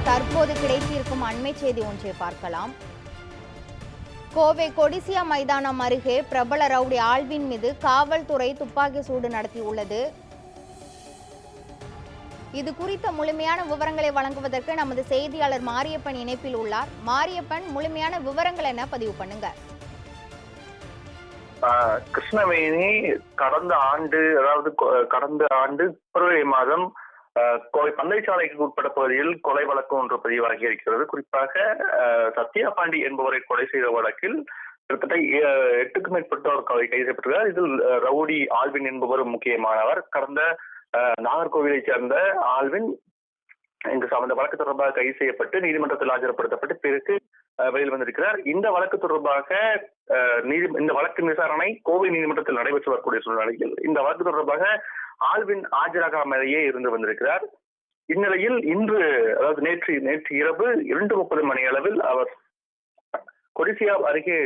தற்போது கிடைத்திருக்கும் அண்மை செய்தி ஒன்றை பார்க்கலாம். கோவை கொடிசியா மைதானம் அருகே பிரபல ரவுடி ஆல்வின் மீது காவல்துறை துப்பாக்கி சூடு நடத்தியுள்ளது. இது குறித்த முழுமையான விவரங்களை வழங்குவதற்கு நமது செய்தியாளர் மாரியப்பன் இணைப்பில் உள்ளார். மாரியப்பன், முழுமையான விவரங்கள் என்ன பதிவு பண்ணுங்க. கிருஷ்ணவேணி கடந்த ஆண்டு பிப்ரவரி மாதம் கோவை பந்தயசாலைக்கு உட்பட்ட பகுதியில் கொலை வழக்கு ஒன்று பதிவாகி இருக்கிறது. குறிப்பாக சத்யா பாண்டி என்பவரை கொலை செய்த வழக்கில் கிட்டத்தட்ட 8க்கும் மேற்பட்டோர் கைது செய்யப்பட்டிருக்கிறார். இதில் ரவுடி ஆல்வின் என்பவரும் முக்கியமானவர். கடந்த நாகர்கோவிலை சேர்ந்த ஆல்வின் இந்த வழக்கு தொடர்பாக கைது செய்யப்பட்டு நீதிமன்றத்தில் ஆஜர்படுத்தப்பட்டு பிறகு வெளியில் வந்திருக்கிறார். இந்த வழக்கு தொடர்பாக இந்த வழக்கின் விசாரணை கோவை நீதிமன்றத்தில் நடைபெற்று வரக்கூடிய சூழ்நிலையில் இந்த வழக்கு தொடர்பாக ஆல்வின் ஆஜராகாமலேயே இருந்து வந்திருக்கிறார். இந்நிலையில் இன்று, அதாவது நேற்று இரவு 2:30 மணி அளவில் அவர் கொடிசியா அருகே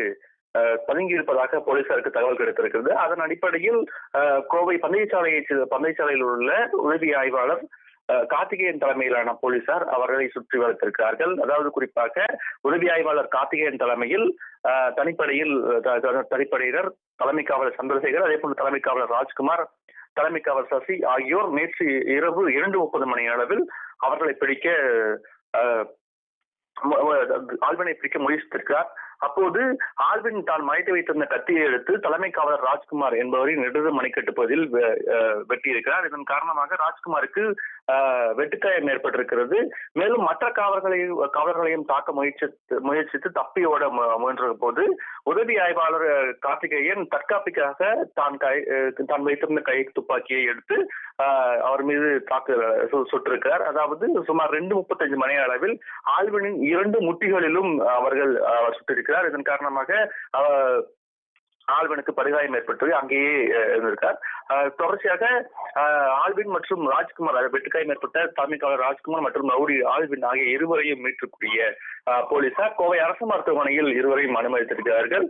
பதுங்கியிருப்பதாக போலீசாருக்கு தகவல் கிடைத்திருக்கிறது. அதன் அடிப்படையில் கோவை பந்தயசாலையில் உள்ள உதவி ஆய்வாளர் கார்த்திகேயன் தலைமையிலான போலீசார் அவர்களை சுற்றி வளைத்திருக்கிறார்கள். அதாவது குறிப்பாக உதவி ஆய்வாளர் கார்த்திகேயன் தலைமையில் தனிப்படையினர், தலைமை காவலர் சந்திரசேகர், அதே போல தலைமை காவலர் ராஜ்குமார், தலைமை காவலர் சசி ஆகியோர் நேற்று இரவு 2:30 மணி அளவில் அவர்களை ஆல்வினை பிடிக்க முயற்சித்திருக்கிறார். அப்போது ஆல்வின் தான் மறைத்து வைத்திருந்த கத்தியை எடுத்து தலைமை காவலர் ராஜ்குமார் என்பவரின் இடது மணிக்கட்டு பகுதியில் வெட்டியிருக்கிறார். இதன் காரணமாக ராஜ்குமாருக்கு வெட்டுக்காயம் ஏற்பட்டிருக்கிறது. மேலும் மற்ற காவலர்களையும் தாக்க முயற்சித்து தப்பி ஓட முயன்ற போது உதவி ஆய்வாளர் கார்த்திகேயன் தற்காப்புக்காக தான் வைத்திருந்த கை துப்பாக்கியை எடுத்து அவர் மீது சுட்டிருக்கிறார். அதாவது சுமார் 2:35 மணி அளவில் ஆல்வினின் 2 முட்டிகளிலும் அவர்கள் சுட்டிருக்கிறார். இதன் காரணமாக ஆல்வினுக்கு படுகாயம் ஏற்பட்டு அங்கேயே இருந்திருக்கார். தொடர்ச்சியாக ஆல்வின் மற்றும் ராஜ்குமார், வெட்டுக்காயம் ஏற்பட்ட தலைமை காவலர் ராஜ்குமார் மற்றும் ரவுடி ஆல்வின் ஆகிய இருவரையும் மீட்கக்கூடிய போலீசார் கோவை அரசு மருத்துவமனையில் இருவரையும் அனுமதித்திருக்கிறார்கள்.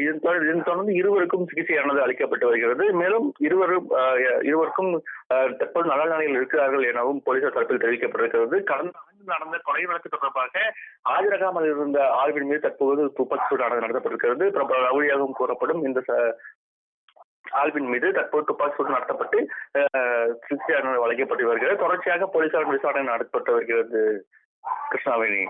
இதன் தொடர்ந்து இருவருக்கும் சிகிச்சையானது அளிக்கப்பட்டு வருகிறது. மேலும் இருவருக்கும் தற்போது நல்ல நிலையில் இருக்கிறார்கள் எனவும் போலீசார் தரப்பில் தெரிவிக்கப்பட்டிருக்கிறது. கடந்த ஆண்டு நடந்த கொலை வழக்கு தொடர்பாக ஆஜராகாமல் இருந்த ஆல்வின் மீது தற்போது துப்பாக்கி சூடானது நடத்தப்பட்டிருக்கிறது. ரவுடியாகவும் கூறப்படும் இந்த ஆல்வின் மீது தற்போது துப்பாக்கி சூடு நடத்தப்பட்டு சிகிச்சை வழங்கப்பட்டு வருகிறது. தொடர்ச்சியாக போலீசார் விசாரணை நடத்தப்பட்டு வருகிறது. கிருஷ்ணவேணி.